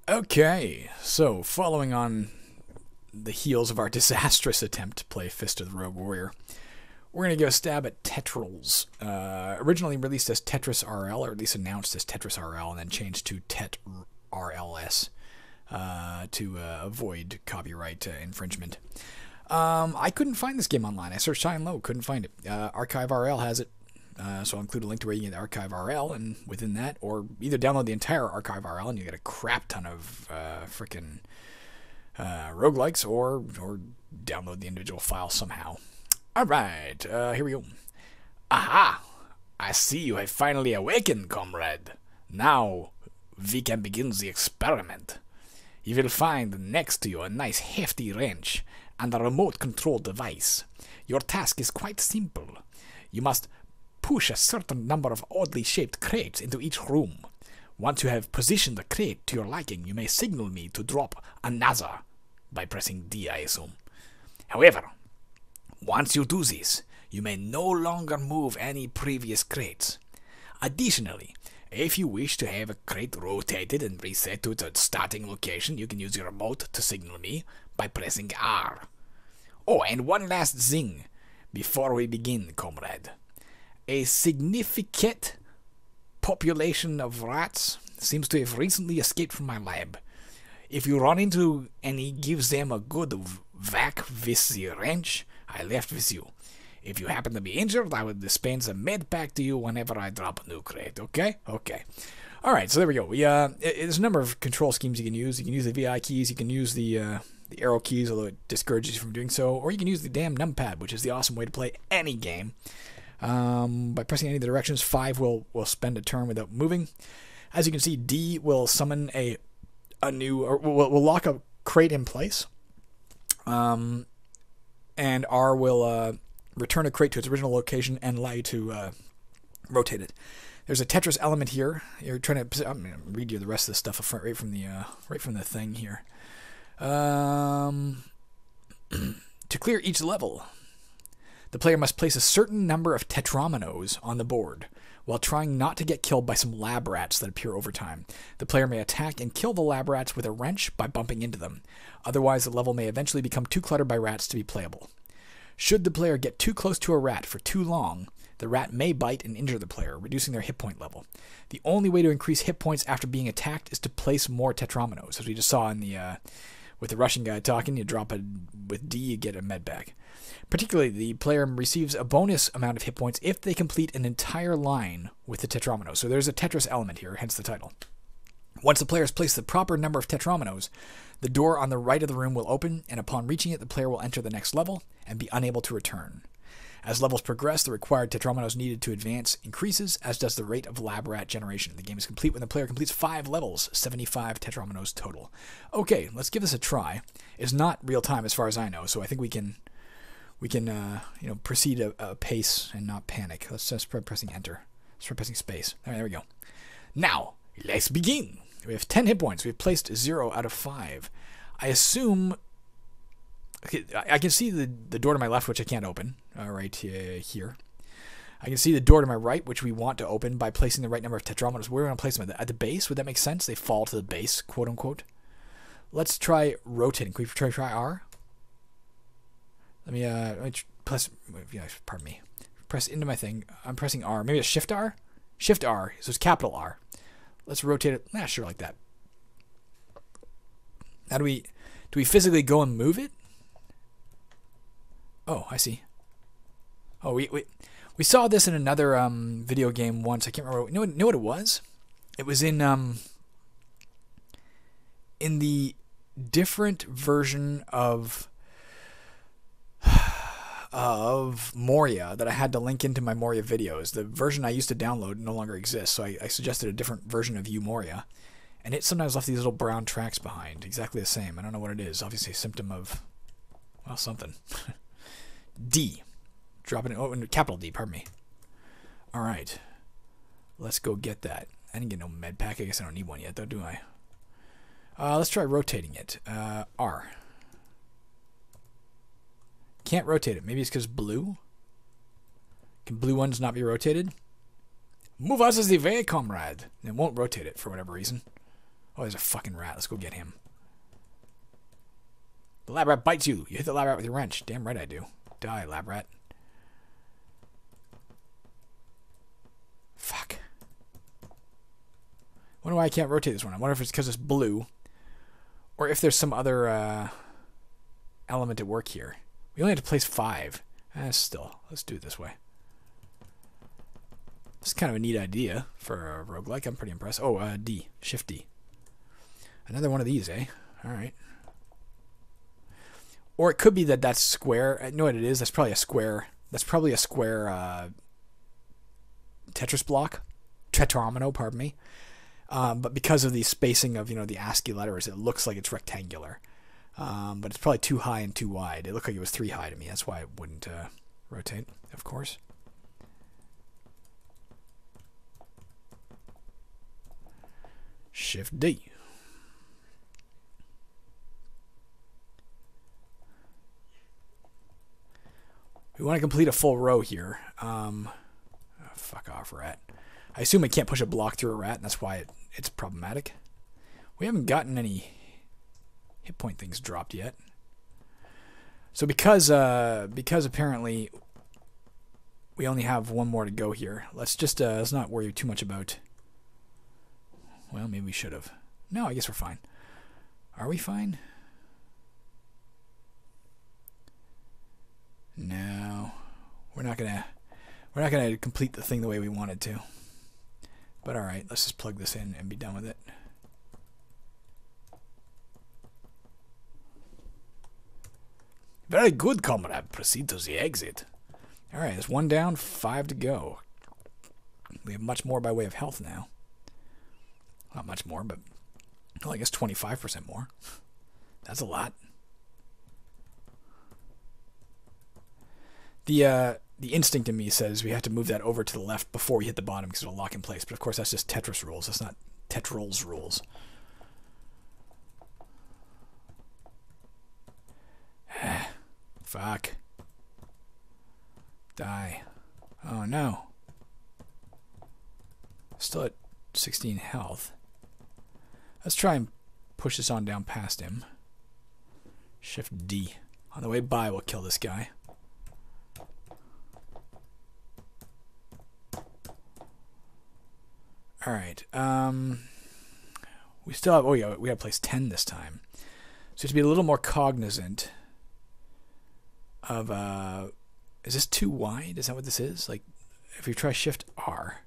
Okay, so following on the heels of our disastrous attempt to play Fist of the Rogue Warrior, we're going to go stab at TetRLs. Originally released as TetRL, or at least announced as TetRL, and then changed to TetRLs to avoid copyright infringement. I couldn't find this game online. I searched high and low, couldn't find it. ArchiveRL has it, so I'll include a link to where you can get ArchiveRL, and within that, or either download the entire ArchiveRL and you get a crap ton of frickin' roguelikes, or download the individual files somehow. Alright, here we go. Aha! I see you have finally awakened, comrade. Now, we can begin the experiment. You will find next to you a nice hefty wrench and a remote control device. Your task is quite simple. You must push a certain number of oddly shaped crates into each room. Once you have positioned the crate to your liking, you may signal me to drop another by pressing D, I assume. However, once you do this, you may no longer move any previous crates. Additionally, if you wish to have a crate rotated and reset to its starting location, you can use your remote to signal me by pressing R. Oh, and one last thing before we begin, comrade. A significant population of rats seems to have recently escaped from my lab. If you run into any, give them a good whack with the wrench I left with you. If you happen to be injured, I will dispense a med pack to you whenever I drop a new crate, okay? Okay. Alright, so there we go. There's a number of control schemes you can use. You can use the VI keys, you can use the arrow keys, although it discourages you from doing so, or you can use the damn numpad, which is the awesome way to play any game. By pressing any of the directions, 5 will spend a turn without moving. As you can see, D will summon a new, or will lock a crate in place. And R will return a crate to its original location and allow you to rotate it. There's a Tetris element here. You're trying to. I'm gonna read you the rest of the stuff right from the thing here. To clear each level, the player must place a certain number of tetrominoes on the board, while trying not to get killed by some lab rats that appear over time. The player may attack and kill the lab rats with a wrench by bumping into them. Otherwise, the level may eventually become too cluttered by rats to be playable. Should the player get too close to a rat for too long, the rat may bite and injure the player, reducing their hit point level. The only way to increase hit points after being attacked is to place more tetrominoes. As we just saw in the with the Russian guy talking, you drop it with D, you get a med bag. Particularly, the player receives a bonus amount of hit points if they complete an entire line with the tetromino. So there's a Tetris element here, hence the title. Once the player has placed the proper number of tetrominos, the door on the right of the room will open, and upon reaching it, the player will enter the next level and be unable to return. As levels progress, the required tetrominos needed to advance increases, as does the rate of lab rat generation. The game is complete when the player completes 5 levels, 75 tetrominos total. Okay, let's give this a try. It's not real time as far as I know, so I think we can proceed a pace and not panic. Let's just start pressing enter. Start pressing space. All right, there we go. Now, let's begin. We have 10 hit points. We've placed 0 out of 5. I assume... Okay, I can see the door to my left, which I can't open. Right here. I can see the door to my right, which we want to open by placing the right number of tetrominos. Where are we going to place them? At the base? Would that make sense? They fall to the base, quote unquote. Let's try rotating. Can we try R? Let me press. Pardon me. Press into my thing. I'm pressing R. Maybe a Shift R. Shift R. So it's capital R. Let's rotate it. Sure, like that. Now do we physically go and move it? Oh, I see. Oh, we saw this in another video game once. I can't remember. You know what it was? It was in the different version of Moria that I had to link into my Moria videos. The version I used to download no longer exists, so I suggested a different version of Moria, and it sometimes left these little brown tracks behind, exactly the same. I don't know what it is. Obviously a symptom of, well, something. D. Dropping it. Oh, capital D, pardon me. Alright. Let's go get that. I didn't get no med pack. I guess I don't need one yet, though, do I? Let's try rotating it. R. Can't rotate it. Maybe it's because blue? Can blue ones not be rotated? Move us as the way, comrade. It won't rotate it for whatever reason. Oh, there's a fucking rat. Let's go get him. The lab rat bites you. You hit the lab rat with your wrench. Damn right I do. Die, lab rat. Fuck. Wonder why I can't rotate this one. I wonder if it's because it's blue. Or if there's some other element at work here. We only have to place 5. Still, let's do it this way. This is kind of a neat idea for a roguelike. I'm pretty impressed. Oh, D. Shift D. Another one of these, eh? Alright. Or it could be that that's square. I know what it is. That's probably a square. That's probably a square Tetris block. Tetromino, pardon me. But because of the spacing of, the ASCII letters, it looks like it's rectangular. But it's probably too high and too wide. It looked like it was 3 high to me. That's why it wouldn't rotate, of course. Shift D. We want to complete a full row here. Fuck off, rat. I assume I can't push a block through a rat, and that's why it's problematic. We haven't gotten any hit point things dropped yet. So because apparently we only have one more to go here, let's not worry too much about. Well, maybe we should have. No, I guess we're fine. Are we fine? No, we're not gonna complete the thing the way we wanted to. But all right, let's just plug this in and be done with it. Very good, comrade. Proceed to the exit. All right, there's 1 down, 5 to go. We have much more by way of health now. Not much more, but well, I guess 25% more. That's a lot. The instinct in me says we have to move that over to the left before we hit the bottom because it'll lock in place. But of course, that's just Tetris rules. That's not TetRLs rules. Fuck. Die. Oh no. Still at 16 health. Let's try and push this on down past him. Shift D. On the way by, we'll kill this guy. Alright. We still have... Oh, yeah, we got to place 10 this time. So we have to be a little more cognizant of... is this too wide? Is that what this is? Like, if we try Shift R...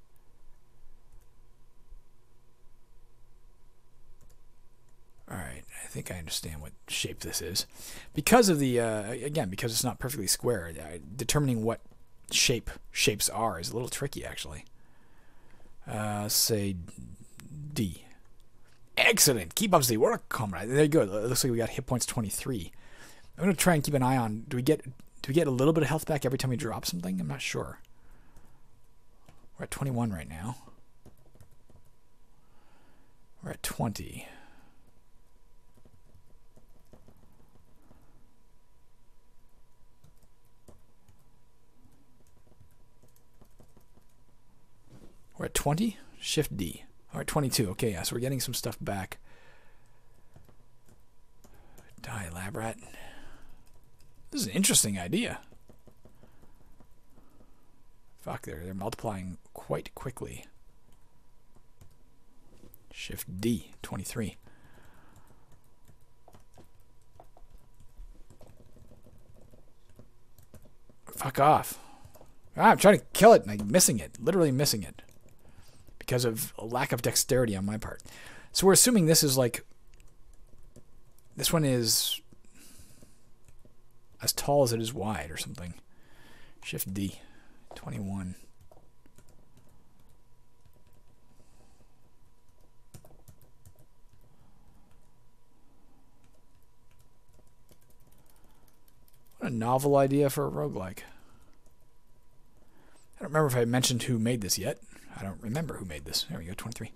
Alright, I think I understand what shape this is. Because of the, again, because it's not perfectly square, determining what shapes are is a little tricky, actually. Say D. Excellent! Keep up the work, comrade. There you go. It looks like we got hit points 23. I'm going to try and keep an eye on, do we get a little bit of health back every time we drop something? I'm not sure. We're at 21 right now. We're at 20. We're at 20? Shift D. We're at 22. Okay, yeah, so we're getting some stuff back. Die, lab rat. This is an interesting idea. Fuck, they're multiplying quite quickly. Shift D. 23. Fuck off. I'm trying to kill it and I'm missing it. Literally missing it. Because of a lack of dexterity on my part. So we're assuming this is like... This one is as tall as it is wide or something. Shift D. 21. What a novel idea for a roguelike. I don't remember if I mentioned who made this yet. I don't remember who made this. There we go, 23.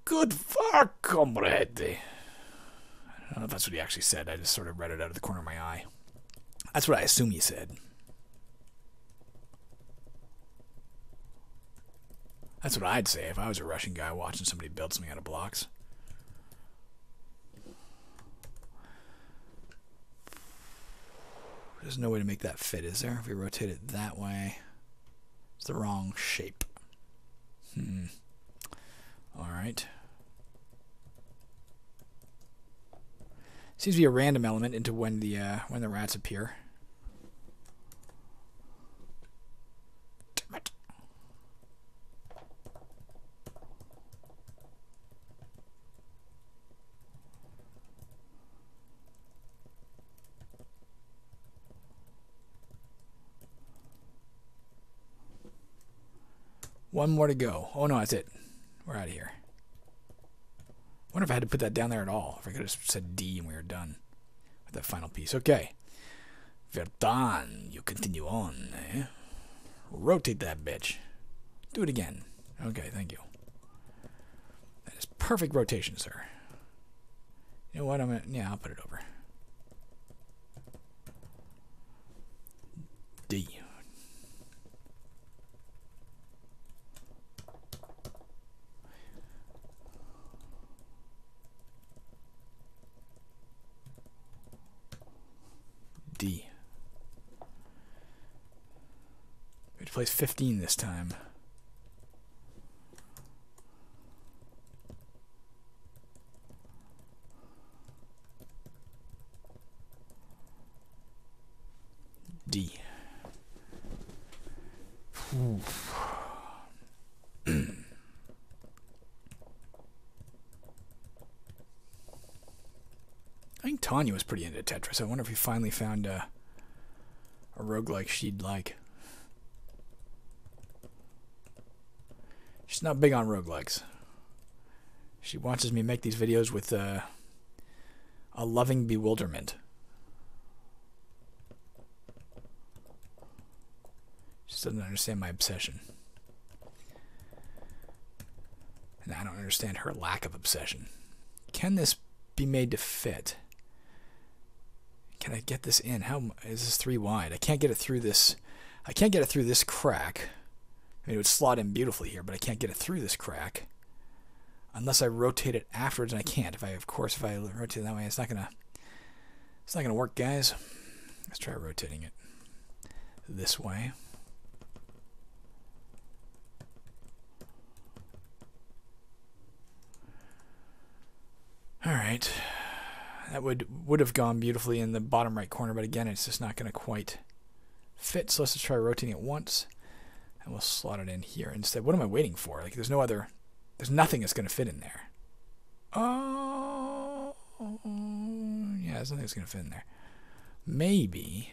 Good work, comrade. I don't know if that's what he actually said. I just sort of read it out of the corner of my eye. That's what I assume he said. That's what I'd say if I was a Russian guy watching somebody build something out of blocks. There's no way to make that fit, is there? If we rotate it that way, it's the wrong shape. All right. Seems to be a random element into when the rats appear. Damn it. One more to go. Oh no, that's it. We're out of here. Wonder if I had to put that down there at all. If I could have said D and we were done with that final piece. Okay. We're done. You continue on, eh? Rotate that bitch. Do it again. Okay, thank you. That is perfect rotation, sir. You know what? I'll put it over. D. D. We have to place 15 this time. D. I think Tanya was pretty into Tetris. I wonder if we finally found a roguelike she'd like. She's not big on roguelikes. She watches me make these videos with a loving bewilderment. She doesn't understand my obsession. And I don't understand her lack of obsession. Can this be made to fit? Can I get this in? How is this 3 wide? I can't get it through this. I can't get it through this crack. I mean, it would slot in beautifully here, but I can't get it through this crack unless I rotate it afterwards, and I can't. If I rotate it that way, it's not gonna work, guys. Let's try rotating it this way. All right. That would have gone beautifully in the bottom right corner, but again, it's just not going to quite fit. So let's just try rotating it once, and we'll slot it in here instead. What am I waiting for? Like, there's nothing that's going to fit in there. Oh, yeah, there's nothing that's going to fit in there. Maybe.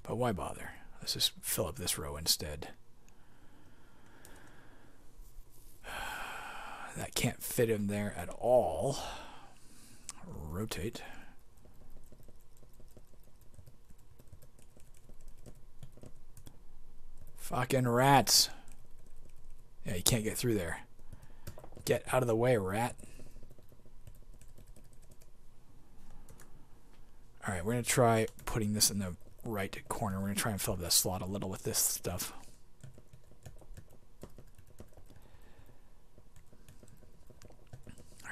But why bother? Let's just fill up this row instead. That can't fit in there at all. Rotate. Fucking rats. Yeah, you can't get through there. Get out of the way, rat. Alright, we're going to try putting this in the right corner. We're going to try and fill up that slot a little with this stuff.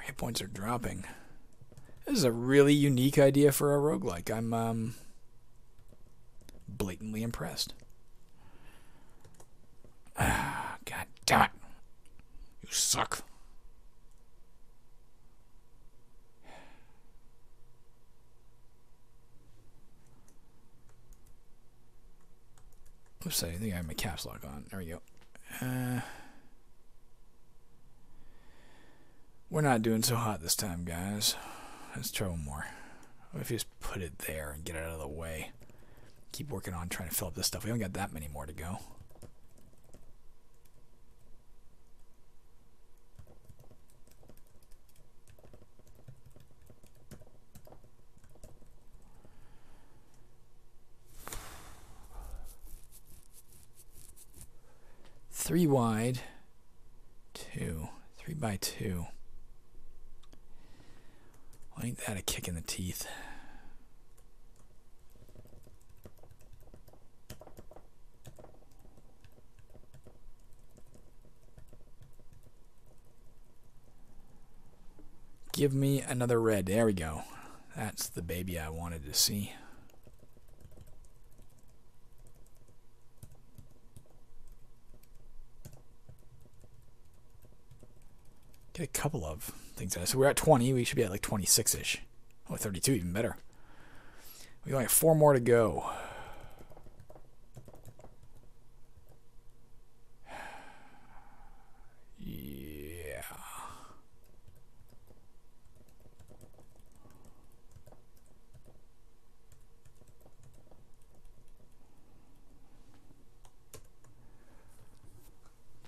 Hit points are dropping. This is a really unique idea for a roguelike. I'm blatantly impressed. God damn it. You suck. Oops, I think I have my caps lock on. There we go. We're not doing so hot this time, guys. Let's try one more. What if you just put it there and get it out of the way? Keep working on trying to fill up this stuff. We haven't got that many more to go. Three wide. 2. 3 by 2. Ain't that a kick in the teeth? Give me another red. There we go. That's the baby I wanted to see. Get a couple of things. So we're at 20. We should be at like 26-ish. Oh, 32, even better. We only have 4 more to go. Yeah.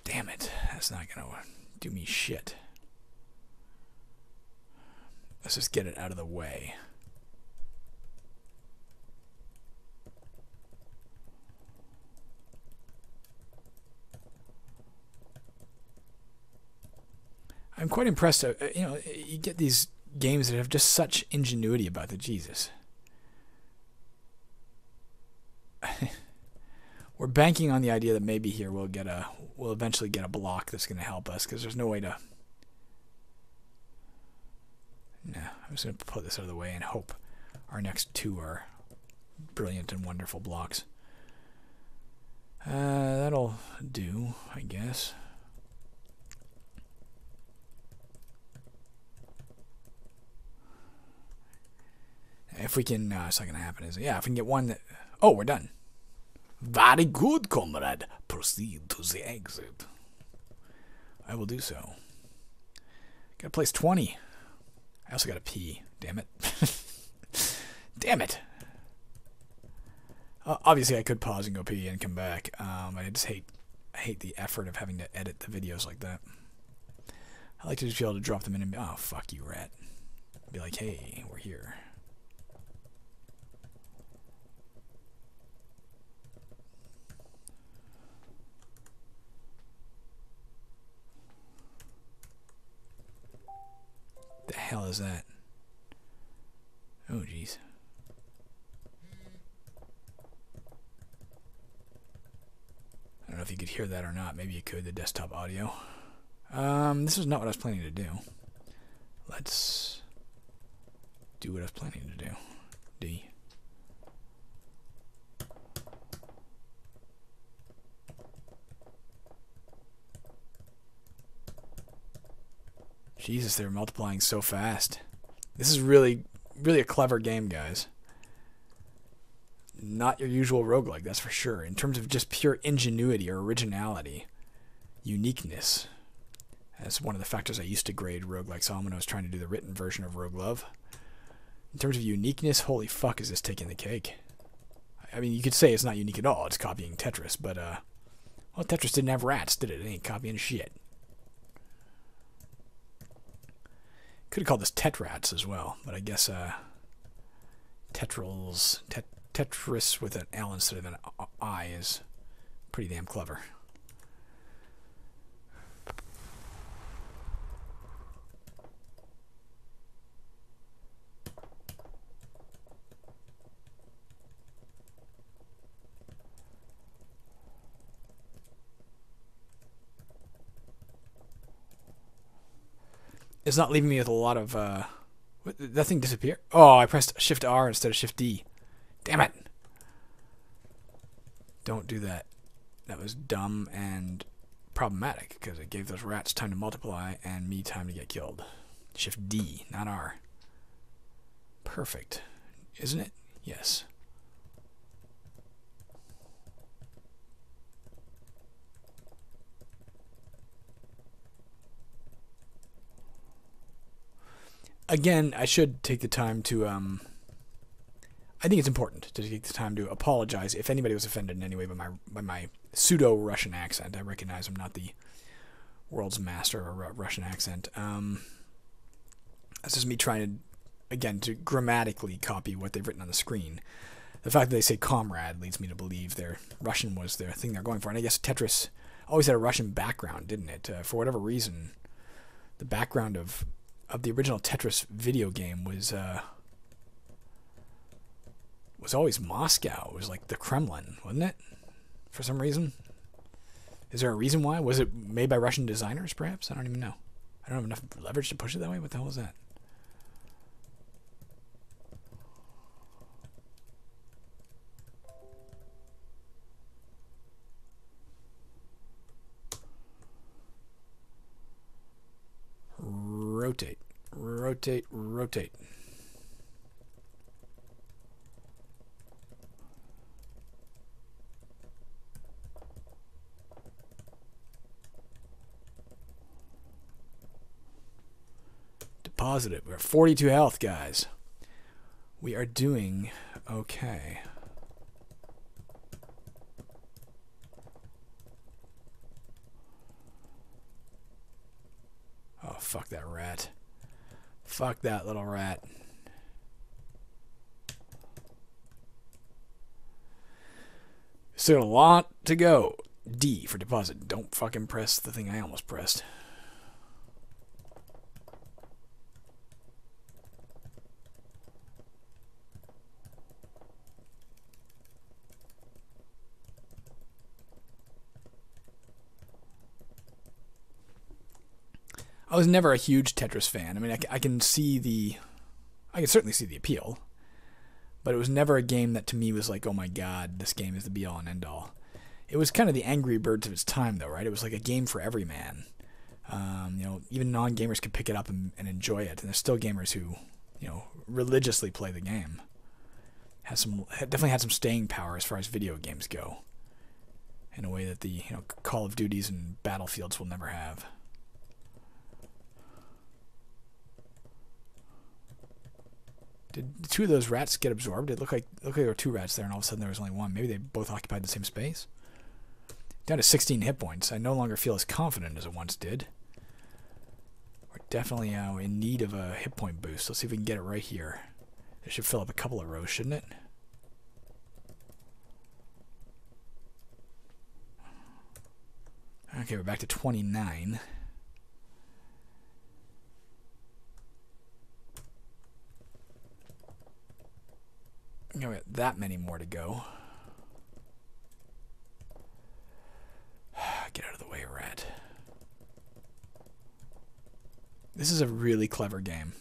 Damn it. That's not going to do me shit. Let's just get it out of the way. I'm quite impressed. You know, you get these games that have just such ingenuity about the Jesus. We're banking on the idea that maybe here we'll eventually get a block that's going to help us, because there's no way to. No, I'm just going to put this out of the way and hope our next 2 are brilliant and wonderful blocks. That'll do, I guess. If we can, no, it's not going to happen, is it? Yeah, if we can get one that... Oh, we're done. Very good, comrade. Proceed to the exit. I will do so. Gotta place 20. I also gotta pee. Damn it. Damn it. Obviously, I could pause and go pee and come back. I just hate the effort of having to edit the videos like that. I like to just be able to drop them in and be, oh, fuck you, rat. Be like, hey, we're here. The hell is that? Oh, jeez. I don't know if you could hear that or not. Maybe you could, the desktop audio. This is not what I was planning to do. Let's do what I was planning to do. D. Jesus, they're multiplying so fast. This is really, really a clever game, guys. Not your usual roguelike, that's for sure. In terms of just pure ingenuity or originality, uniqueness. That's one of the factors I used to grade roguelikes on when I was trying to do the written version of Rogue Love. In terms of uniqueness, holy fuck, is this taking the cake? I mean, you could say it's not unique at all. It's copying Tetris, but, well, Tetris didn't have rats, did it? It ain't copying shit. Could have called this Tetrats as well, but I guess TetRLs, Tetris with an L instead of an I is pretty damn clever. It's not leaving me with a lot of, that thing disappeared? Oh, I pressed Shift R instead of Shift D. Damn it. Don't do that. That was dumb and problematic, because it gave those rats time to multiply and me time to get killed. Shift D, not R. Perfect. Isn't it? Yes. Again, I should take the time to, I think it's important to take the time to apologize if anybody was offended in any way by my pseudo-Russian accent. I recognize I'm not the world's master of a Russian accent. That's just me trying to, again, to grammatically copy what they've written on the screen. The fact that they say comrade leads me to believe their Russian was their thing they're going for. And I guess Tetris always had a Russian background, didn't it? For whatever reason, the background of the original Tetris video game was always Moscow. It was like the Kremlin, wasn't it? For some reason. Is there a reason why? Was it made by Russian designers, perhaps? I don't even know. I don't have enough leverage to push it that way. What the hell is that? rotate, rotate, rotate. Deposit it. We're at 42 health, guys. We are doing okay. Oh, fuck that rat. Fuck that little rat. Still a lot to go. D for deposit. Don't fucking press the thing I almost pressed. I was never a huge Tetris fan. I mean, I can certainly see the appeal, but it was never a game that to me was like, oh my god, this game is the be-all and end-all. It was kind of the Angry Birds of its time, though, right? It was like a game for every man. Even non-gamers could pick it up and enjoy it, and there's still gamers who, religiously play the game. Definitely had some staying power as far as video games go, in a way that the Call of Duties and Battlefields will never have. Did two of those rats get absorbed? It looked like there were two rats there, and all of a sudden there was only one. Maybe they both occupied the same space. Down to 16 hit points. I no longer feel as confident as I once did. We're definitely in need of a hit point boost. Let's see if we can get it right here. It should fill up a couple of rows, shouldn't it? Okay, we're back to 29. We got that many more to go. Get out of the way, rat. This is a really clever game.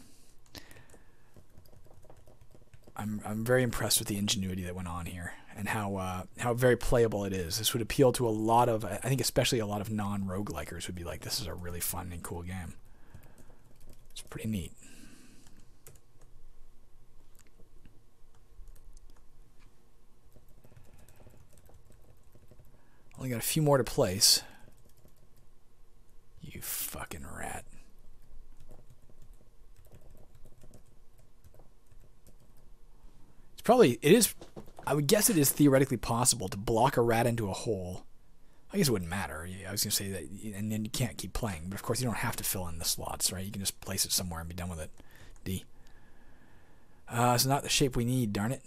I'm very impressed with the ingenuity that went on here and how very playable it is. This would appeal to a lot of, I think especially a lot of non-roguelikers would be like, this is a really fun and cool game. It's pretty neat. Only got a few more to place. You fucking rat. I would guess it is theoretically possible to block a rat into a hole. I guess it wouldn't matter. I was going to say that, and then you can't keep playing. But of course, you don't have to fill in the slots, right? You can just place it somewhere and be done with it. D. It's not the shape we need, darn it.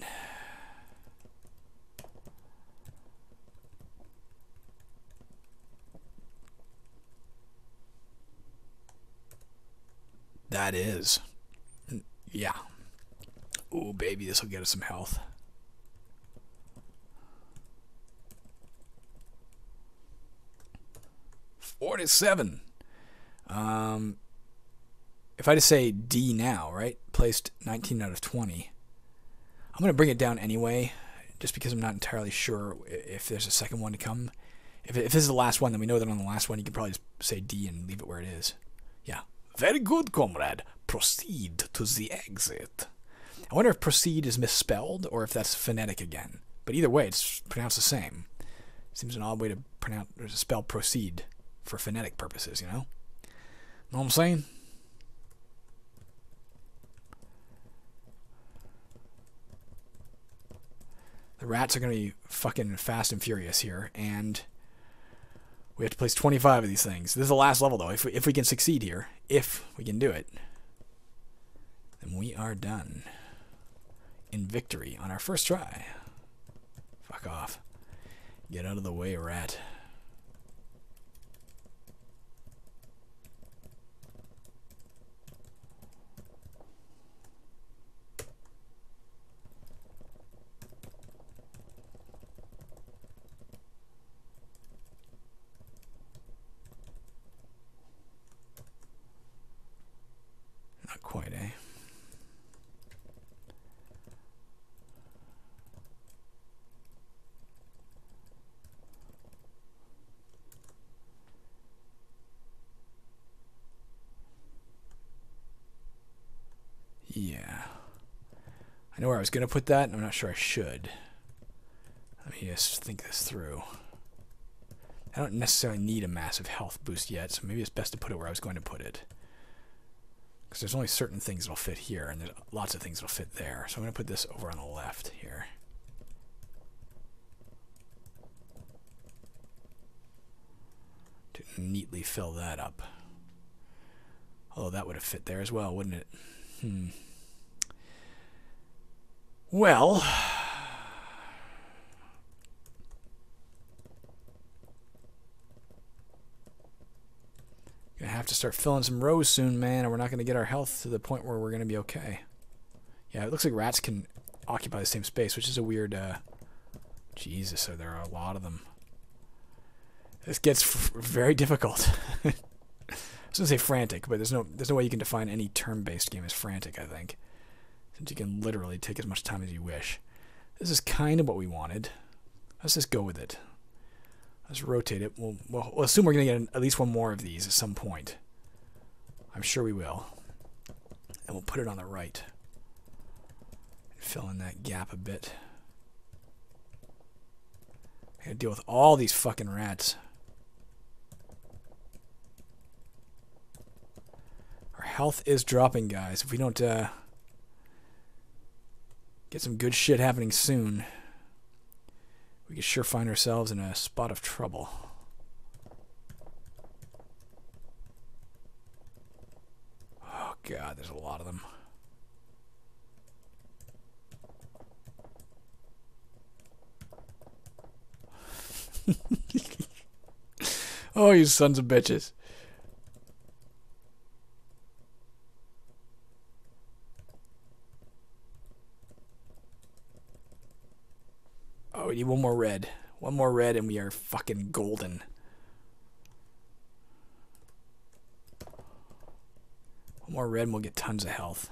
That is. Yeah. Ooh, baby, this will get us some health. $47. If I just say D now, right? Placed 19 out of 20. I'm going to bring it down anyway, just because I'm not entirely sure if there's a second one to come. If this is the last one, then we know that on the last one you can probably just say D and leave it where it is. Yeah. Very good, comrade. Proceed to the exit. I wonder if proceed is misspelled or if that's phonetic again. But either way, it's pronounced the same. Seems an odd way to pronounce or to spell proceed for phonetic purposes, you know? Know what I'm saying? The rats are going to be fucking fast and furious here, and we have to place 25 of these things. This is the last level, though. If we can succeed here, if we can do it, then we are done. In victory on our first try. Fuck off. Get out of the way, rat. Not quite, eh? Yeah. I know where I was going to put that, and I'm not sure I should. Let me just think this through. I don't necessarily need a massive health boost yet, so maybe it's best to put it where I was going to put it. Because there's only certain things that'll fit here, and there's lots of things that'll fit there. So I'm going to put this over on the left here. To neatly fill that up. Although that would have fit there as well, wouldn't it? Well... Gonna have to start filling some rows soon, man, or we're not gonna get our health to the point where we're gonna be okay. Yeah, it looks like rats can occupy the same space, which is a weird, Jesus, so there are a lot of them. This gets very difficult. I was gonna say frantic, but there's no way you can define any turn-based game as frantic, I think. Since you can literally take as much time as you wish. This is kind of what we wanted. Let's just go with it. Let's rotate it. We'll assume we're going to get at least one more of these at some point. I'm sure we will. And we'll put it on the right. Fill in that gap a bit. I gotta deal with all these fucking rats. Our health is dropping, guys. If we don't get some good shit happening soon... we could sure find ourselves in a spot of trouble. Oh god, there's a lot of them. Oh, you sons of bitches. Oh, we need one more red. One more red and we are fucking golden. One more red and we'll get tons of health.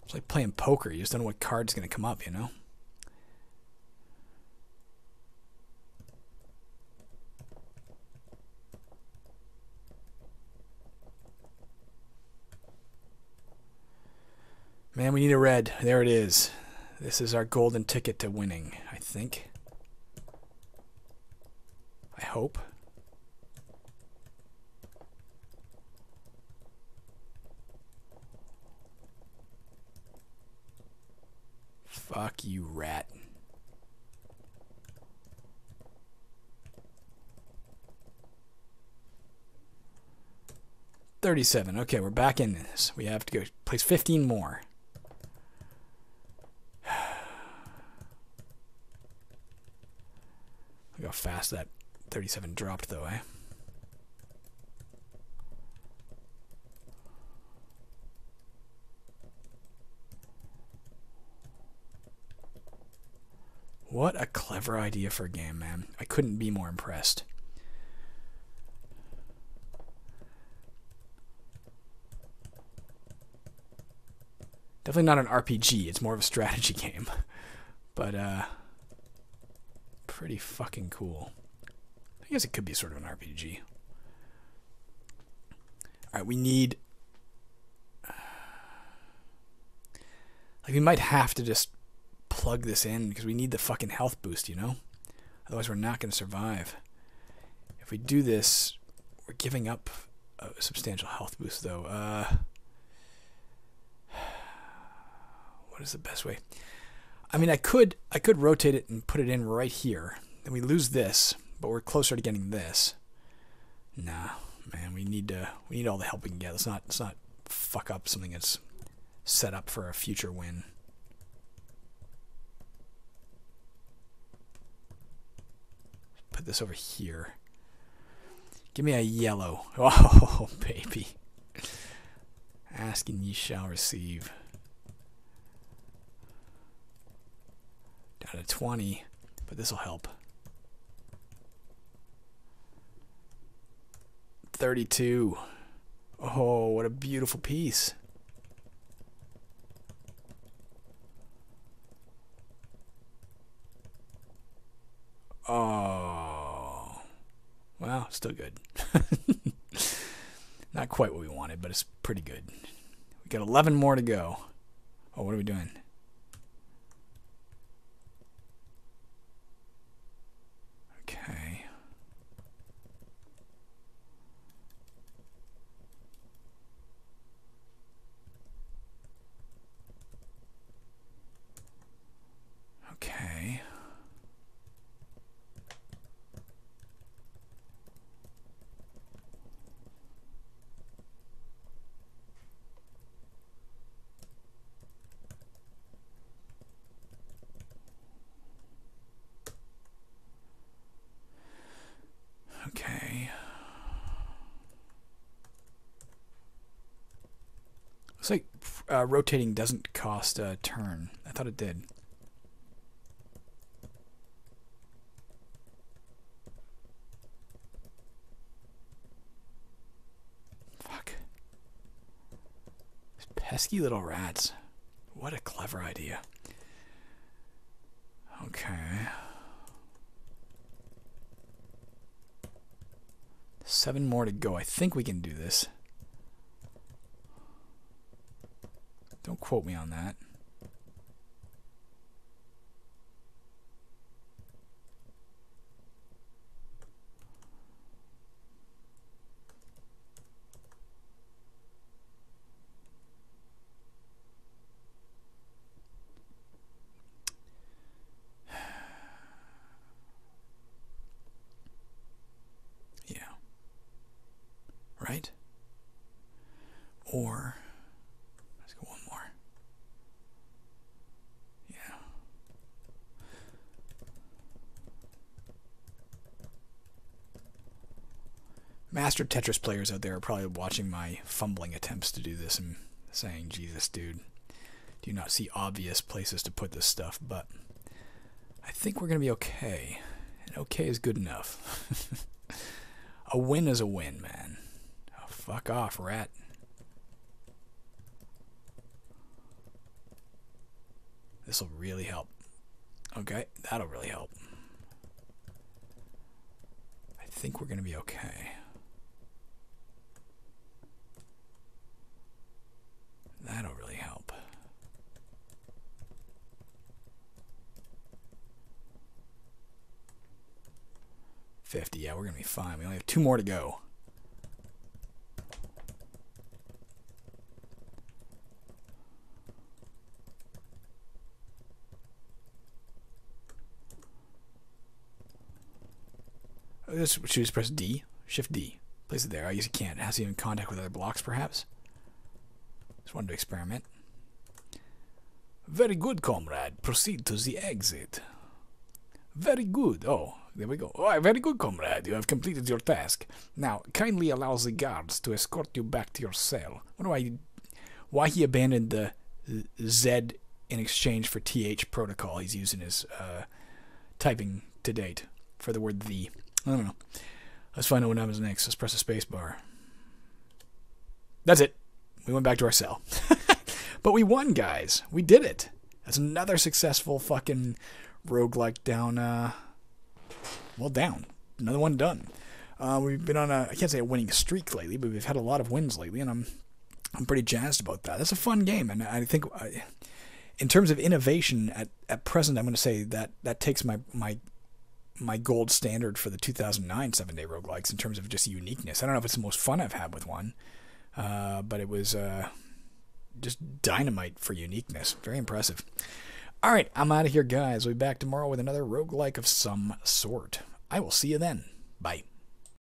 It's like playing poker. You just don't know what card's going to come up, you know? Man, we need a red. There it is. This is our golden ticket to winning, I think. I hope. Fuck you, rat. $37. Okay, we're back in this. We have to go place 15 more. Look how fast that 37 dropped, though, eh? What a clever idea for a game, man. I couldn't be more impressed. Definitely not an RPG. It's more of a strategy game. But, pretty fucking cool. I guess it could be sort of an RPG. Alright, we need... like, we might have to just plug this in because we need the fucking health boost, you know? Otherwise we're not going to survive. If we do this, we're giving up a substantial health boost, though. What is the best way? I mean, I could rotate it and put it in right here. Then we lose this, but we're closer to getting this. Nah, man, we need all the help we can get. Let's not fuck up something that's set up for a future win. Put this over here. Give me a yellow. Oh, baby. Ask and ye shall receive. Down to 20, but this will help. 32. Oh, what a beautiful piece. Oh. Well, still good. Not quite what we wanted, but it's pretty good. We got 11 more to go. Oh, what are we doing? Okay. Okay. Okay. Looks like rotating doesn't cost a turn. I thought it did. Fuck. These pesky little rats. What a clever idea. Okay. 7 more to go. I think we can do this. Don't quote me on that. Yeah. Right? Or let's go one more. Yeah. Master Tetris players out there are probably watching my fumbling attempts to do this and saying, Jesus, dude, do you not see obvious places to put this stuff? But I think we're going to be okay. And okay is good enough. A win is a win, man. Oh, fuck off, rat. This will really help. Okay, that'll really help. I think we're going to be okay. That'll really help. $50, yeah, we're going to be fine. We only have 2 more to go. Should we just press D? Shift D. Place it there. I usually can't. It has to be in contact with other blocks, perhaps. Just wanted to experiment. Very good, comrade. Proceed to the exit. Very good. Oh, there we go. Oh, very good, comrade. You have completed your task. Now, kindly allow the guards to escort you back to your cell. Why he abandoned the Z in exchange for TH protocol he's using his typing to date for the word the. I don't know. Let's find out what happens next. Let's press the space bar. That's it. We went back to our cell. But we won, guys. We did it. That's another successful fucking roguelike down. Well, down. Another one done. We've been on I can't say a winning streak lately, but we've had a lot of wins lately, and I'm pretty jazzed about that. That's a fun game, and I think in terms of innovation at present, I'm going to say that takes my gold standard for the 2009 7-day roguelikes in terms of just uniqueness. I don't know if it's the most fun I've had with one, but it was just dynamite for uniqueness. Very impressive. All right, I'm out of here, guys. We'll be back tomorrow with another roguelike of some sort. I will see you then. Bye.